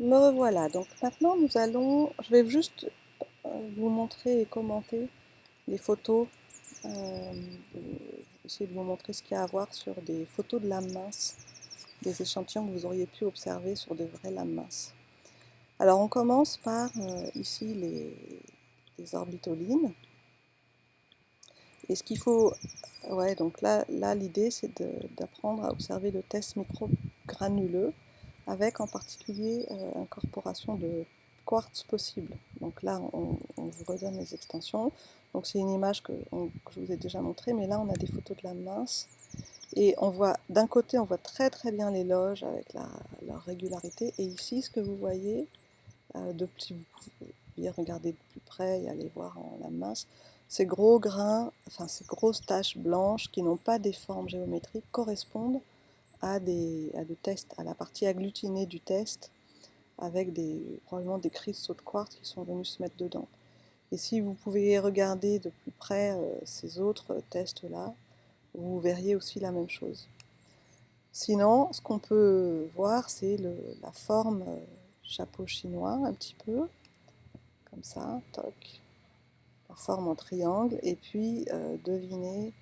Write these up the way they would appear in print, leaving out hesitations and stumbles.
Me revoilà. Donc maintenant, je vais juste vous montrer et commenter les photos, euh, essayer de vous montrer ce qu'il y a à voir sur des photos de lames minces, des échantillons que vous auriez pu observer sur de vraies lames minces. Alors on commence par ici les orbitolines. Et ce qu'il faut, ouais, donc là l'idée c'est d'apprendre à observer le test microgranuleux avec en particulier incorporation de quartz possible. Donc là on vous redonne les extensions. Donc c'est une image que je vous ai déjà montrée, mais là on a des photos de la mince. Et on voit, d'un côté, on voit très très bien les loges avec leur régularité. Et ici, ce que vous voyez, si vous pouvez regarder de plus près et aller voir en la masse, ces gros grains, enfin ces grosses taches blanches qui n'ont pas des formes géométriques correspondent à des tests, à la partie agglutinée du test, avec probablement des cristaux de quartz qui sont venus se mettre dedans. Et si vous pouvez regarder de plus près ces autres tests-là, vous verriez aussi la même chose. Sinon, ce qu'on peut voir, c'est la forme chapeau chinois, un petit peu, comme ça, toc, la forme en triangle, et puis deviner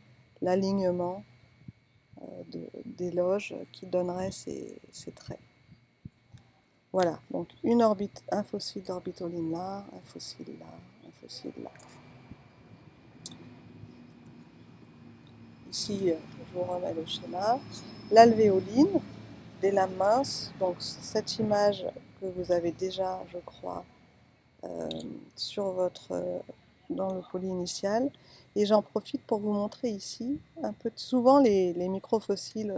l'alignement des loges qui donnerait ces traits. Voilà, donc un fossile d'orbitoline là, un fossile là, un fossile là. Ici, je vous remets le schéma. L'alvéoline, des lames minces, donc cette image que vous avez déjà, je crois, euh, sur dans le poli initial. Et j'en profite pour vous montrer ici un peu. Souvent, les microfossiles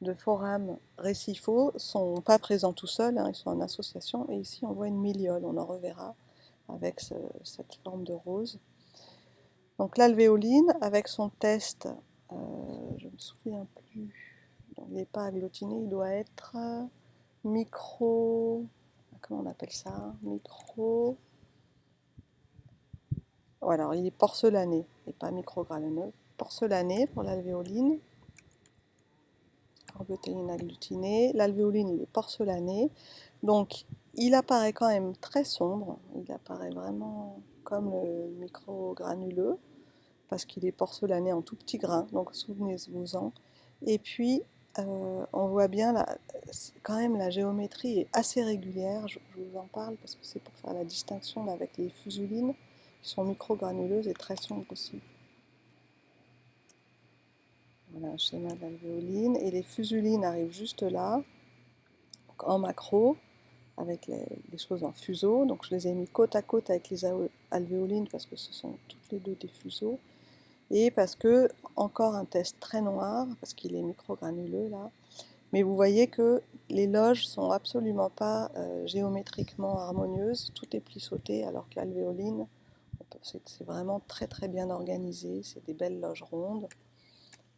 de forames récifaux ne sont pas présents tout seuls, hein, ils sont en association. Et ici, on voit une miliole, on en reverra avec cette forme de rose. Donc l'alvéoline, avec son test, je ne me souviens plus, il n'est pas agglutiné, il doit être micro. Comment on appelle ça? Micro. Voilà, il est porcelané, et pas microgranuleux. Porcelané pour l'alvéoline, orbitoline agglutinée. L'alvéoline, il est porcelané. Donc, il apparaît quand même très sombre. Il apparaît vraiment comme le microgranuleux, parce qu'il est porcelané en tout petits grains. Donc, souvenez-vous-en. Et puis, on voit bien, quand même, la géométrie est assez régulière. Je vous en parle parce que c'est pour faire la distinction là, avec les fusulines, qui sont microgranuleuses et très sombres aussi. Voilà un schéma de l'alvéoline. Et les fusulines arrivent juste là, donc en macro, avec les choses en fuseau. Donc je les ai mis côte à côte avec les alvéolines parce que ce sont toutes les deux des fuseaux. Et parce que, encore un test très noir, parce qu'il est microgranuleux là. Mais vous voyez que les loges sont absolument pas géométriquement harmonieuses. Tout est plissauté, alors que l'alvéoline, c'est vraiment très très bien organisé. C'est des belles loges rondes.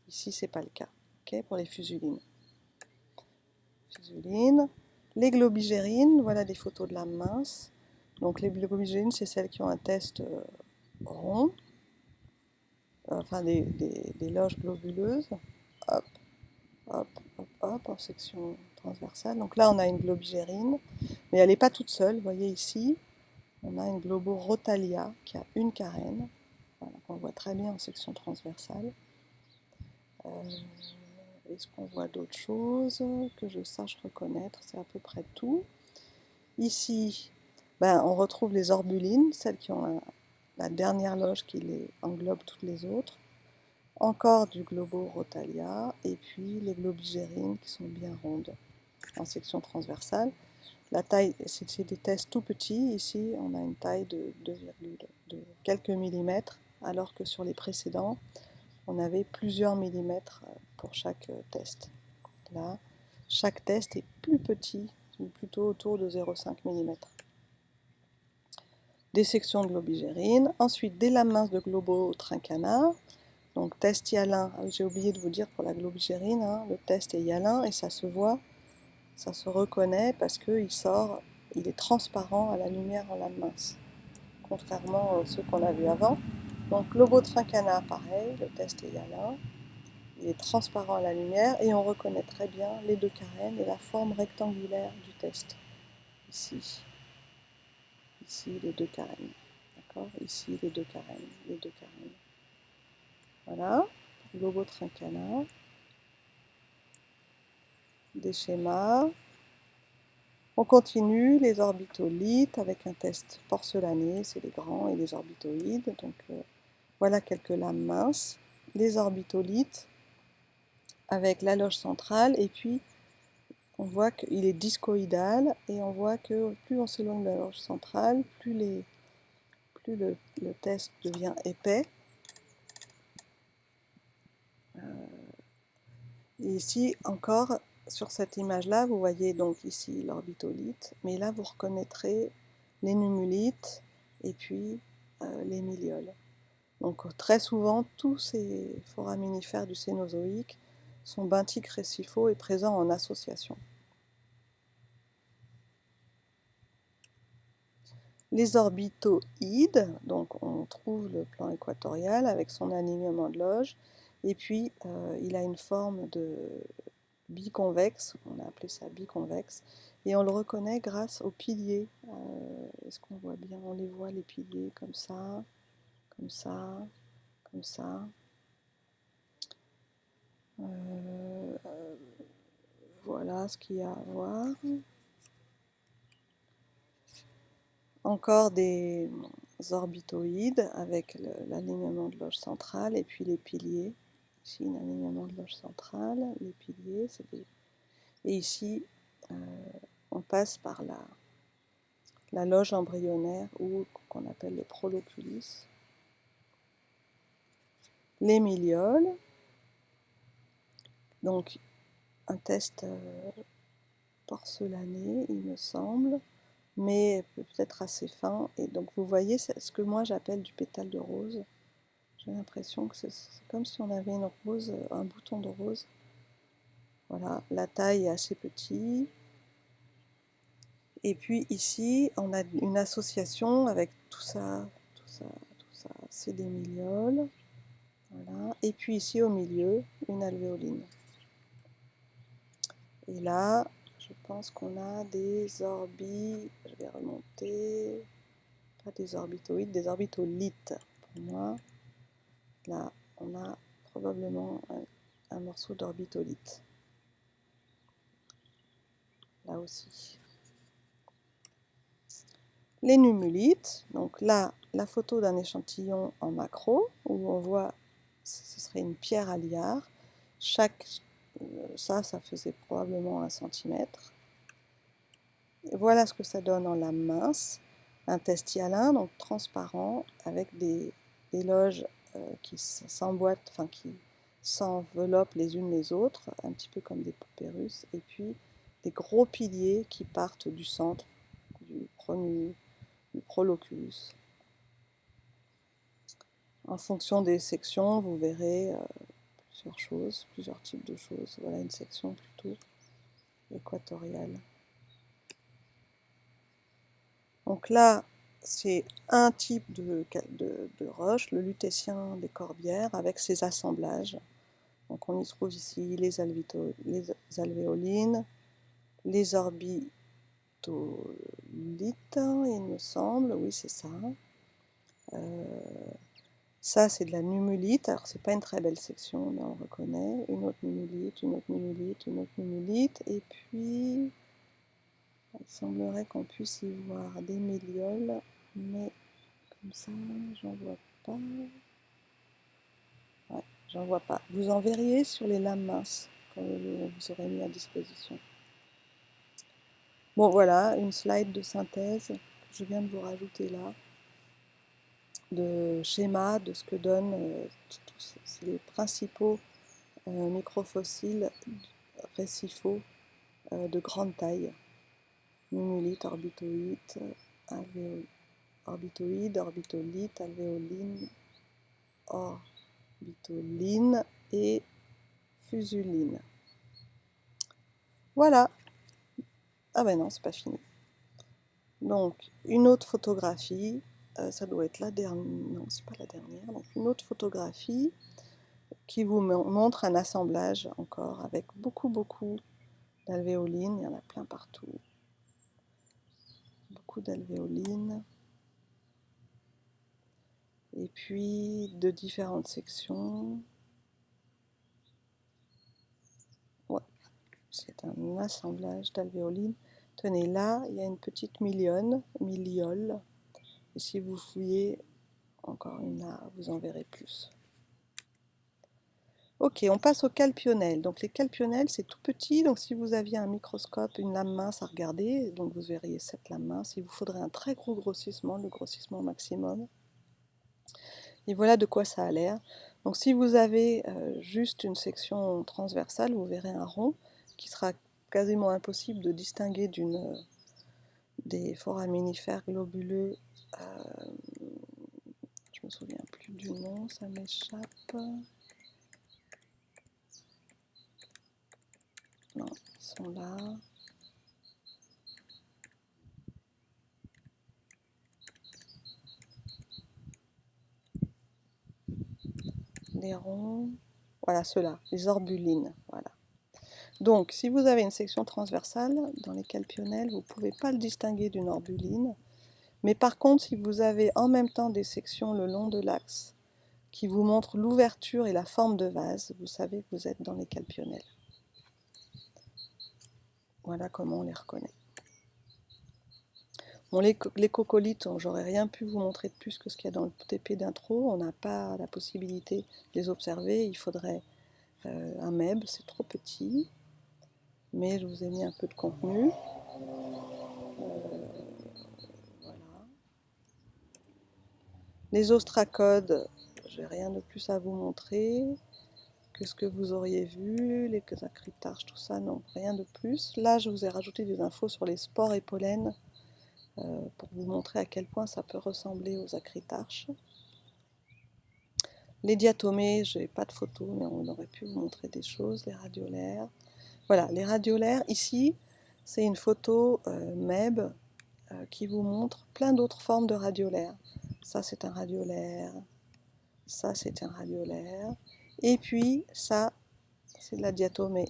Ici, c'est pas le cas. Okay, pour les fusulines. Les globigérines, voilà des photos de lames minces. Donc les globigérines, c'est celles qui ont un test rond, enfin des loges globuleuses. Hop, hop, hop, hop, en section transversale. Donc là, on a une globigérine, mais elle n'est pas toute seule. Vous voyez ici, on a une globorotalia qui a une carène, voilà, qu'on voit très bien en section transversale. Est-ce qu'on voit d'autres choses que je sache reconnaître? C'est à peu près tout. Ici, on retrouve les orbulines, celles qui ont la dernière loge qui les englobe toutes les autres. Encore du globorotalia, et puis les globigérines qui sont bien rondes en section transversale. La taille, c'est des tests tout petits. Ici, on a une taille de quelques millimètres, alors que sur les précédents, on avait plusieurs millimètres pour chaque test. Là, chaque test est plus petit, plutôt autour de 0,5 mm. Des sections de globigérine, ensuite des lames minces de globotrincana, donc test hyalin. J'ai oublié de vous dire pour la globigérine, hein, le test est hyalin et ça se voit, ça se reconnaît parce qu'il sort, il est transparent à la lumière en lame mince, contrairement à ceux qu'on a vus avant. Donc globotrincana, pareil, le test est hyalin. Il est transparent à la lumière et on reconnaît très bien les deux carènes et la forme rectangulaire du test. ici, ici les deux carènes, d'accord, ici les deux carènes, les deux carènes. Voilà, Lobotrincana, des schémas. On continue les orbitolithes avec un test porcelané, c'est les grands et les orbitoïdes. Donc voilà quelques lames minces. Les orbitolithes avec la loge centrale et puis on voit qu'il est discoïdal et on voit que plus on s'éloigne de la loge centrale, plus le test devient épais. Et ici encore, sur cette image-là, vous voyez donc ici l'orbitolithe, mais là vous reconnaîtrez les nummulites et puis les millioles. Donc très souvent, tous ces foraminifères du Cénozoïque sont benthiques récifaux et présents en association. Les orbitoïdes, donc on trouve le plan équatorial avec son alignement de loge, et puis il a une forme de biconvexe, on a appelé ça biconvexe, et on le reconnaît grâce aux piliers. Est-ce qu'on voit bien? On les voit les piliers comme ça, comme ça, comme ça. Voilà ce qu'il y a à voir. Encore des orbitoïdes avec l'alignement de loge centrale et puis les piliers. Ici, un alignement de loge centrale, les piliers, et ici, on passe par la loge embryonnaire ou qu'on appelle le proloculus. Les millioles, donc un test porcelané, il me semble, mais peut-être assez fin. Et donc vous voyez ce que moi j'appelle du pétale de rose. J'ai l'impression que c'est comme si on avait une rose, un bouton de rose. Voilà, la taille est assez petite. Et puis ici, on a une association avec tout ça, tout ça, tout ça. C'est des millioles. Voilà. Et puis ici au milieu, une alvéoline. Et là, je pense qu'on a des je vais remonter, pas des orbitoïdes, des orbitolithes pour moi. Là, on a probablement un morceau d'orbitolithe. Là aussi. Les nummulites, donc là, la photo d'un échantillon en macro, où on voit, ce serait une pierre à liard. Ça faisait probablement 1 centimètre. Voilà ce que ça donne en lame mince, un test hyalin, donc transparent, avec des loges qui s'emboîtent, enfin qui s'enveloppent les unes les autres, un petit peu comme des poupées russes, et puis des gros piliers qui partent du centre, du proloculus. En fonction des sections, vous verrez plusieurs types de choses. Voilà une section plutôt équatoriale. Donc là, c'est un type de roche, le lutétien des Corbières, avec ses assemblages. Donc on y trouve ici les alvéolines, les orbitolithes, il me semble, oui c'est ça. Ça c'est de la nummulite, alors c'est pas une très belle section, mais on le reconnaît. Une autre nummulite, une autre nummulite, une autre nummulite, et puis il semblerait qu'on puisse y voir des mélioles, mais comme ça, j'en vois pas. Ouais, j'en vois pas. Vous en verriez sur les lames minces que vous aurez mis à disposition. Bon, voilà, une slide de synthèse que je viens de vous rajouter là, de schéma de ce que donnent les principaux microfossiles récifaux de grande taille. Nummulite, orbitoïde, orbitolite, alvéoline, orbitoline et fusuline. Voilà. Ah ben non, c'est pas fini. Donc, une autre photographie, ça doit être la dernière, non, c'est pas la dernière, donc une autre photographie qui vous montre un assemblage encore avec beaucoup d'alvéolines, il y en a plein partout. beaucoup d'alvéolines. Et puis de différentes sections. Ouais, c'est un assemblage d'alvéolines. Tenez, là, il y a une petite miliole. Et si vous fouillez encore une là, vous en verrez plus. Ok, on passe aux calpionnelles. Donc les calpionnelles, c'est tout petit. Donc si vous aviez un microscope, une lame mince à regarder, donc vous verriez cette lame mince. Il vous faudrait un très gros grossissement, le grossissement maximum. Et voilà de quoi ça a l'air. Donc si vous avez juste une section transversale, vous verrez un rond qui sera quasiment impossible de distinguer des foraminifères globuleux. Je me souviens plus du nom, ça m'échappe. Non, ils sont là. Les ronds. Voilà ceux-là, les orbulines. Voilà. Donc, si vous avez une section transversale dans les calpionnelles, vous ne pouvez pas le distinguer d'une orbuline. Mais par contre, si vous avez en même temps des sections le long de l'axe qui vous montrent l'ouverture et la forme de vase, vous savez que vous êtes dans les calpionnelles. Voilà comment on les reconnaît. Bon, les coccolithes, j'aurais rien pu vous montrer de plus que ce qu'il y a dans le TP d'intro. On n'a pas la possibilité de les observer. Il faudrait un MEB, c'est trop petit. Mais je vous ai mis un peu de contenu. Voilà. Les ostracodes, j'ai rien de plus à vous montrer que ce que vous auriez vu, les acryptarches, tout ça, non, rien de plus. Là, je vous ai rajouté des infos sur les spores et pollens pour vous montrer à quel point ça peut ressembler aux acryptarches. Les diatomées, je n'ai pas de photos, mais on aurait pu vous montrer des choses, les radiolaires. Voilà, les radiolaires, ici, c'est une photo MEB qui vous montre plein d'autres formes de radiolaires. Ça, c'est un radiolaire. Ça, c'est un radiolaire. Et puis, ça, c'est de la diatomée.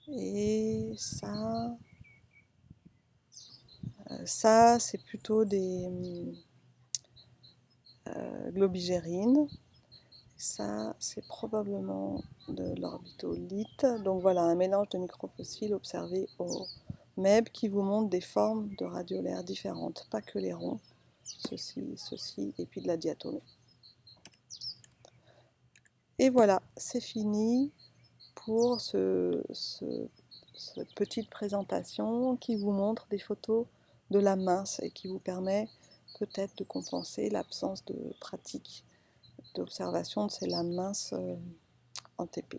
Et ça c'est plutôt des globigérines. Ça, c'est probablement de l'orbitolite. Donc voilà, un mélange de microfossiles observés au MEB qui vous montre des formes de radiolaires différentes, pas que les ronds. Ceci, et puis de la diatomée. Et voilà, c'est fini pour cette petite présentation qui vous montre des photos de la mince et qui vous permet peut-être de compenser l'absence de pratique d'observation de ces lames minces en TP.